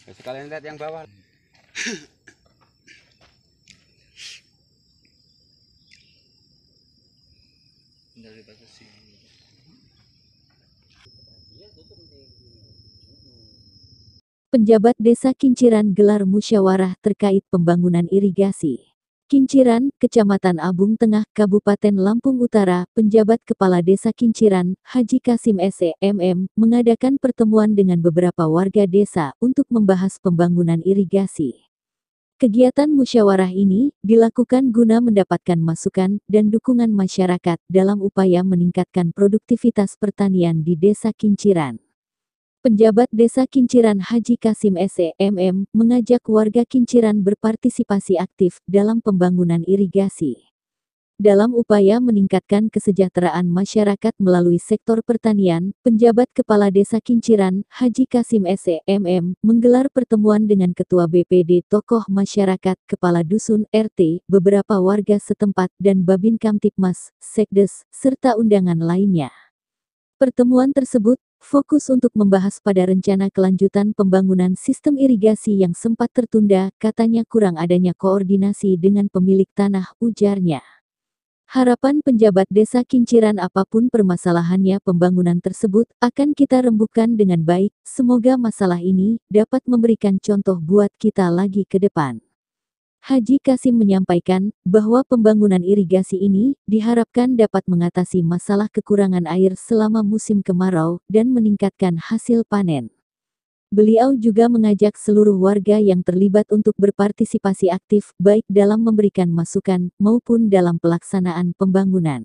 Sekalian lihat yang bawah. Dari batas sini. Penjabat Desa Kinciran gelar musyawarah terkait pembangunan irigasi. Kinciran, Kecamatan Abung Tengah, Kabupaten Lampung Utara, penjabat Kepala Desa Kinciran, Haji Kasim SEMM, mengadakan pertemuan dengan beberapa warga desa untuk membahas pembangunan irigasi. Kegiatan musyawarah ini dilakukan guna mendapatkan masukan dan dukungan masyarakat dalam upaya meningkatkan produktivitas pertanian di Desa Kinciran. Penjabat Desa Kinciran Haji Kasim SEMM mengajak warga Kinciran berpartisipasi aktif dalam pembangunan irigasi. Dalam upaya meningkatkan kesejahteraan masyarakat melalui sektor pertanian, penjabat Kepala Desa Kinciran, Haji Kasim SEMM, menggelar pertemuan dengan Ketua BPD, tokoh masyarakat, Kepala Dusun, RT, beberapa warga setempat, dan Babin Kamtipmas, Sekdes, serta undangan lainnya. Pertemuan tersebut fokus untuk membahas pada rencana kelanjutan pembangunan sistem irigasi yang sempat tertunda, katanya kurang adanya koordinasi dengan pemilik tanah, ujarnya. Harapan penjabat Desa Kinciran apapun permasalahannya pembangunan tersebut akan kita rembukan dengan baik, semoga masalah ini dapat memberikan contoh buat kita lagi ke depan. Haji Kasim menyampaikan bahwa pembangunan irigasi ini diharapkan dapat mengatasi masalah kekurangan air selama musim kemarau dan meningkatkan hasil panen. Beliau juga mengajak seluruh warga yang terlibat untuk berpartisipasi aktif baik dalam memberikan masukan maupun dalam pelaksanaan pembangunan.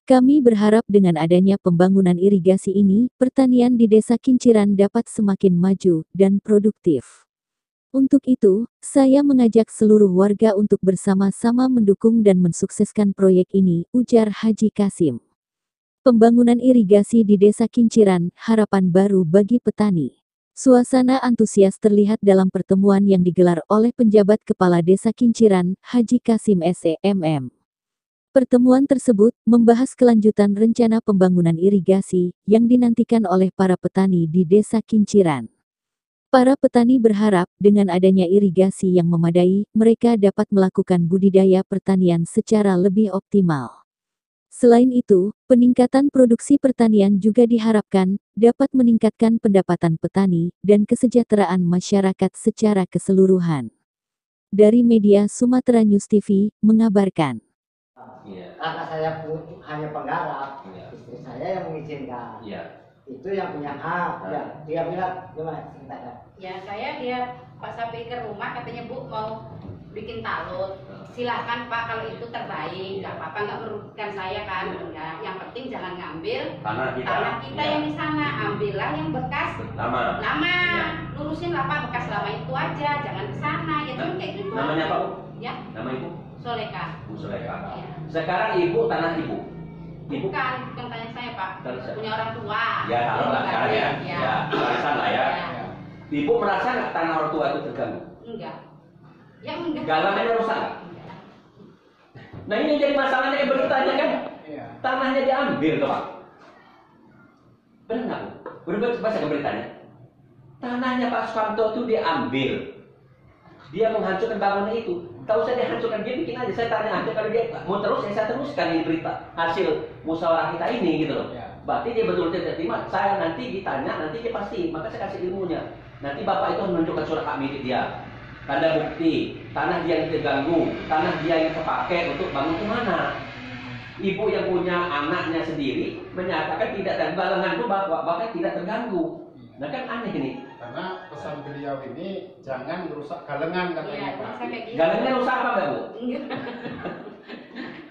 Kami berharap dengan adanya pembangunan irigasi ini, pertanian di Desa Kinciran dapat semakin maju dan produktif. Untuk itu, saya mengajak seluruh warga untuk bersama-sama mendukung dan mensukseskan proyek ini, ujar Haji Kasim. Pembangunan irigasi di Desa Kinciran, harapan baru bagi petani. Suasana antusias terlihat dalam pertemuan yang digelar oleh penjabat Kepala Desa Kinciran, Haji Kasim SEMM. Pertemuan tersebut membahas kelanjutan rencana pembangunan irigasi yang dinantikan oleh para petani di Desa Kinciran. Para petani berharap dengan adanya irigasi yang memadai, mereka dapat melakukan budidaya pertanian secara lebih optimal. Selain itu, peningkatan produksi pertanian juga diharapkan dapat meningkatkan pendapatan petani dan kesejahteraan masyarakat secara keseluruhan. Dari media Sumatera News TV, mengabarkan. Karena saya hanya penggarap, istri saya yang mengizinkan. Itu yang punya hak. Dia bilang gimana ceritanya? Ya dia pas sampai ke rumah katanya Bu mau bikin talut. Silakan Pak, kalau itu terbaik, nggak apa-apa, nggak merugikan saya kan. Enggak, yang penting jangan ngambil tanah kita yang di sana, ambillah yang bekas lama. Lurusin lah Pak, bekas lama itu aja, jangan ke sana. Ya cuma kayak gitu. Namanya apa Bu? Ya. Nama Ibu? Soleka. Bu Soleka. Ya. Sekarang Ibu tanah Ibu. Bukan tanya saya Pak. Punya orang tua. Ya, kalau lah sekarang ya. Ya, warisan lah ya. Ibu merasa nggak tanah orang tua itu terganggu? Enggak. Yang enggak. Galangannya rusak nggak? Nah ini yang jadi masalahnya yang beritanya kan? Tanahnya diambil tuh Pak. Benar nggak Bu? Benar baca ke beritanya? Tanahnya Pak Sukamto itu diambil. Dia menghancurkan bangunan itu. Kalau saya dihancurkan, dia bikin aja. Saya tanya aja, kalau dia mau terus, saya teruskan di berita hasil musyawarah kita ini gitu loh. Berarti dia betul-betul tidak terima. Saya nanti ditanya, nanti dia pasti. Maka saya kasih ilmunya. Nanti Bapak itu menunjukkan surat hak milik dia. Tanda bukti, tanah dia yang terganggu, tanah dia yang terpakai untuk bangun ke mana. Ibu yang punya anaknya sendiri menyatakan tidak terganggu, galangan itu Bapak tidak terganggu. Nah kan aneh ini. Karena pesan beliau ini jangan merusak galengan katanya Pak. Galengannya rusak apa enggak Bu?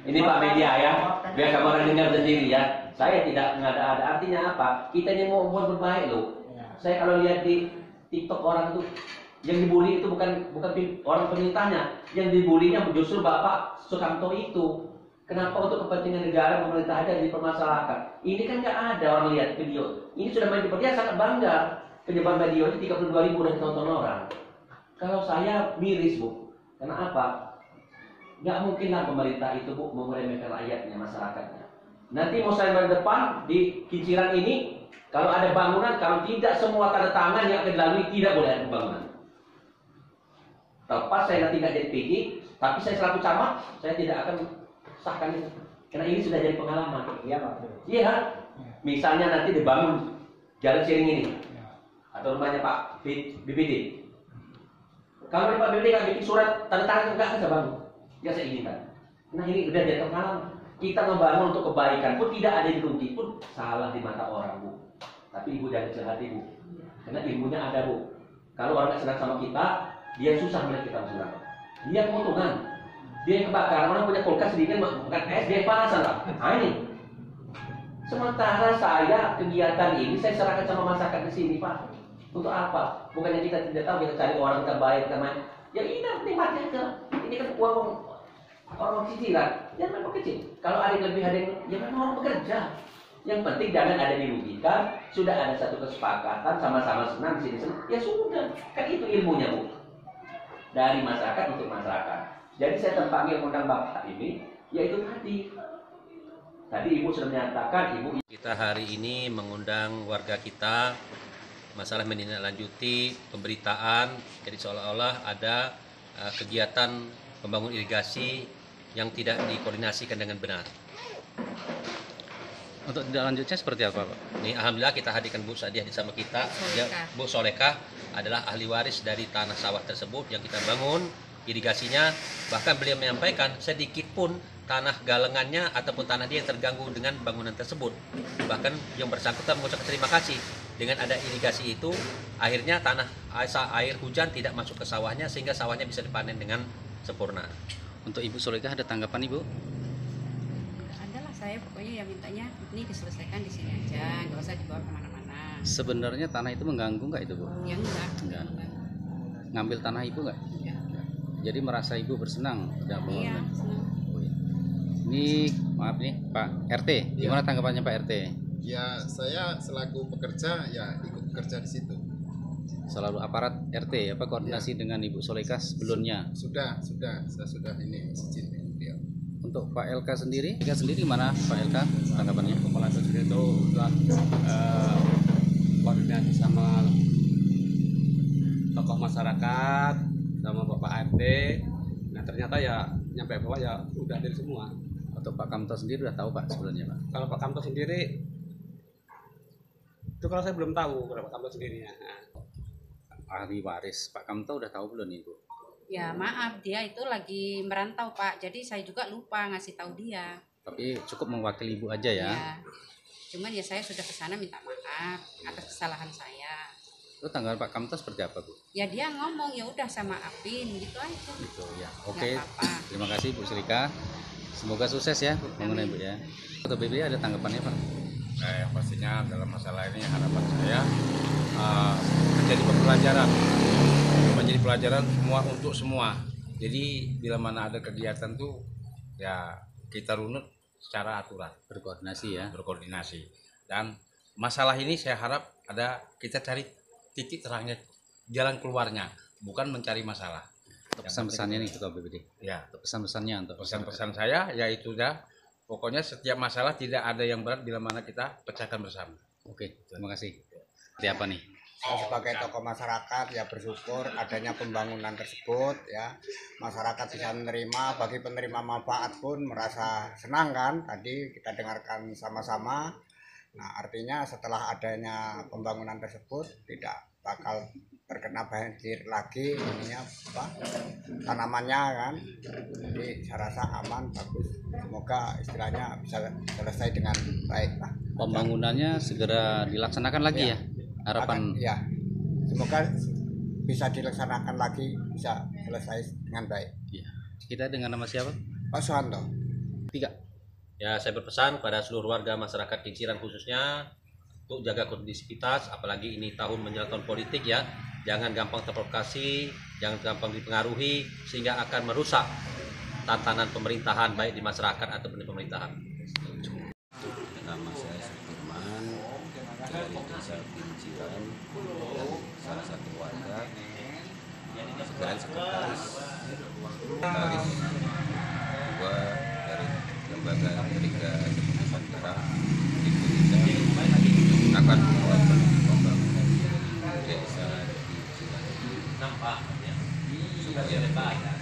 Ini Pak media ya, biar kamu orang dengar sendiri ya. Saya tidak ada artinya apa? Kita ini mau buat berbaik loh. Saya kalau lihat di TikTok orang itu yang dibully itu bukan orang pemerintahnya, yang dibulinya justru Bapak Sukamto itu. Kenapa untuk kepentingan negara pemerintah aja dipermasalahkan? Ini kan nggak ada orang lihat video. Ini sudah main dia sangat bangga. Penyebar video ini 32.000 udah ditonton orang. Kalau saya miris Bu, kenapa? Nggak mungkinlah pemerintah itu Bu meremehkan rakyatnya, masyarakatnya. Nanti mau saya depan di Kinciran ini, Kalau ada bangunan, kalau tidak semua tanda tangan yang akan dilalui, tidak boleh ada pembangunan. Terlepas saya nanti tidak jadi PJ, tapi saya selaku camat, saya tidak akan sahkan itu. Karena ini sudah jadi pengalaman. Iya Pak. Iya. Misalnya nanti dibangun jalan sharing ini, atau rumahnya Pak BPD. Kalau Pak BPD nggak bikin surat tanda tangan, nggak bisa bangun. Ya saya izinkan. Nah ini udah jadi pengalaman. Kita membangun untuk kebaikan pun tidak ada yang dirugi pun salah di mata orang, Bu. Tapi Ibu jangan kecil hati, Bu. Karena ilmunya ada, Bu. Kalau orang nggak senang sama kita, dia susah melihat kita senang. Dia keuntungan. Dia yang kebakaran, orang punya kulkas sedikit, bukan es, dia yang panasan, Pak. Nah ini. Sementara saya kegiatan ini saya serahkan sama masyarakat di sini, Pak. Untuk apa? Bukannya kita tidak tahu, kita cari orang terbaik, kita main. Ya ini nikmatnya aja. Ini kan uang orang cicilan. Ya memang kecil. Kalau ada yang lebih, ada yang, ya memang orang bekerja. Yang penting jangan ada dirugikan. Sudah ada satu kesepakatan, sama-sama senang di sini. Ya sudah, kan itu ilmunya, Bu. Dari masyarakat untuk masyarakat. Jadi saya terpanggil undang Bapak ini, yaitu tadi Ibu sudah menyatakan, kita hari ini mengundang warga kita masalah menindaklanjuti pemberitaan, jadi seolah-olah ada kegiatan pembangun irigasi yang tidak dikoordinasikan dengan benar. Untuk tindak lanjutnya seperti apa, Pak? Ini alhamdulillah kita hadirkan Bu Sadiah di sama kita. Bu Solekah adalah ahli waris dari tanah sawah tersebut yang kita bangun irigasinya. Bahkan beliau menyampaikan sedikit pun tanah galengannya ataupun tanah dia yang terganggu dengan bangunan tersebut. Bahkan yang bersangkutan mengucapkan terima kasih. Dengan ada irigasi itu, akhirnya air hujan tidak masuk ke sawahnya sehingga sawahnya bisa dipanen dengan sempurna. Untuk Ibu Solekah ada tanggapan, Ibu? Adalah saya pokoknya yang mintanya ini diselesaikan di sini aja, nggak usah dibawa kemana-mana. Sebenarnya tanah itu mengganggu nggak itu, Bu? Ya enggak. Ngambil tanah Ibu nggak? Enggak. Jadi merasa Ibu bersenang ada Iya, pembangunan? senang. Ini maaf nih Pak RT, gimana tanggapannya Pak RT? Ya saya selaku pekerja ya ikut bekerja di situ. Selalu aparat RT apa koordinasi dengan Ibu Solekah sebelumnya? Sudah, saya sudah ini izin dengan beliau. Untuk Pak LK sendiri gimana Pak LK tanggapannya? Kepala desa itu sudah koordinasi sama tokoh masyarakat sama Bapak RT. Nah ternyata ya nyampe bawah ya udah dari semua. Untuk Pak Kamto sendiri udah tahu Pak sebelumnya, Pak? Kalau Pak Kamto sendiri itu kalau saya belum tahu kalau Pak Kamto sendirinya. Nah. Ahli waris Pak Kamto udah tahu belum nih, Bu? Ya maaf, dia itu lagi merantau Pak, jadi saya juga lupa ngasih tahu dia. Tapi cukup mewakili Ibu aja ya? Ya. Cuman ya saya sudah ke sana minta maaf atas kesalahan saya. Itu tanggapan Pak Kamto seperti apa, Bu? Ya dia ngomong ya udah sama Apin gitu aja. Gitu ya. Oke. Nggak apa-apa. Terima kasih Bu Selika. Semoga sukses ya mengenai Bu ya. Untuk BPD ada tanggapannya, Pak? Nah, yang pastinya dalam masalah ini harapan saya menjadi pelajaran semua untuk semua. Jadi bila mana ada kegiatan tuh ya kita runut secara aturan, berkoordinasi. Dan masalah ini saya harap kita cari titik terangnya, jalan keluarnya, bukan mencari masalah. Untuk pesan-pesannya nih Ketua BPD. Ya, untuk pesan-pesannya untuk pesan-pesan saya yaitu pokoknya setiap masalah tidak ada yang berat bila mana kita pecahkan bersama. Oke, terima kasih. Seperti apa nih? Saya sebagai tokoh masyarakat ya bersyukur adanya pembangunan tersebut ya. Masyarakat bisa menerima, bagi penerima manfaat pun merasa senang kan. Tadi kita dengarkan sama-sama. Nah, artinya setelah adanya pembangunan tersebut tidak bakal terkena banjir lagi ininya tanamannya kan. Jadi saya rasa aman, bagus. Semoga istilahnya bisa selesai dengan baik lah. Pembangunannya segera dilaksanakan lagi ya? Harapan ya. Semoga bisa dilaksanakan lagi, bisa selesai dengan baik. Ya. Kita dengan nama siapa? Pak Suhanto. 3. Ya, saya berpesan pada seluruh warga masyarakat Kinciran khususnya untuk jaga kondisivitas, apalagi ini tahun menjelang tahun politik ya. Jangan gampang terprovokasi, jangan gampang dipengaruhi sehingga akan merusak tatanan pemerintahan baik di masyarakat ataupun di pemerintahan. Nama saya Sudirman dari Desa Kinciran, salah satu warga, sekretaris 2 dari lembaga Liga Nusantara. Akan Iya,